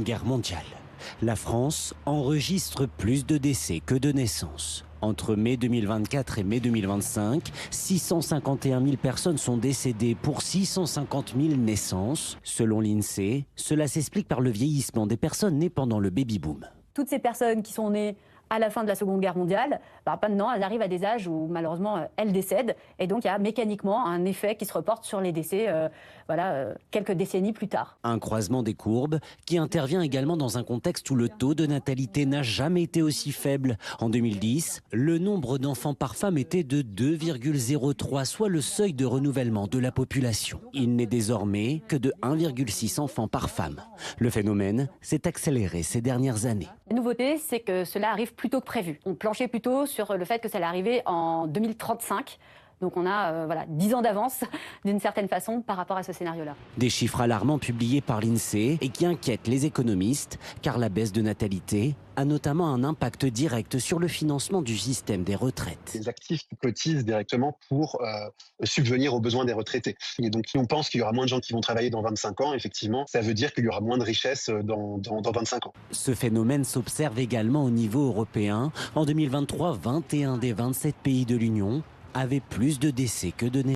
Seconde Guerre mondiale. La France enregistre plus de décès que de naissances. Entre mai 2024 et mai 2025, 651 000 personnes sont décédées pour 650 000 naissances. Selon l'INSEE, cela s'explique par le vieillissement des personnes nées pendant le baby-boom. Toutes ces personnes qui sont nées à la fin de la Seconde Guerre mondiale, maintenant, elles arrivent à des âges où malheureusement elles décèdent. Et donc il y a mécaniquement un effet qui se reporte sur les décès quelques décennies plus tard. Un croisement des courbes qui intervient également dans un contexte où le taux de natalité n'a jamais été aussi faible. En 2010, le nombre d'enfants par femme était de 2,03, soit le seuil de renouvellement de la population. Il n'est désormais que de 1,6 enfants par femme. Le phénomène s'est accéléré ces dernières années. La nouveauté, c'est que cela arrive plus tôt que prévu. On planchait plutôt sur le fait que ça allait arriver en 2035. Donc on a 10 ans d'avance d'une certaine façon par rapport à ce scénario-là. Des chiffres alarmants publiés par l'INSEE et qui inquiètent les économistes, car la baisse de natalité a notamment un impact direct sur le financement du système des retraites. Les actifs qui cotisent directement pour subvenir aux besoins des retraités. Et donc si on pense qu'il y aura moins de gens qui vont travailler dans 25 ans, effectivement, ça veut dire qu'il y aura moins de richesses dans 25 ans. Ce phénomène s'observe également au niveau européen. En 2023, 21 des 27 pays de l'Union avaient plus de décès que de naissances.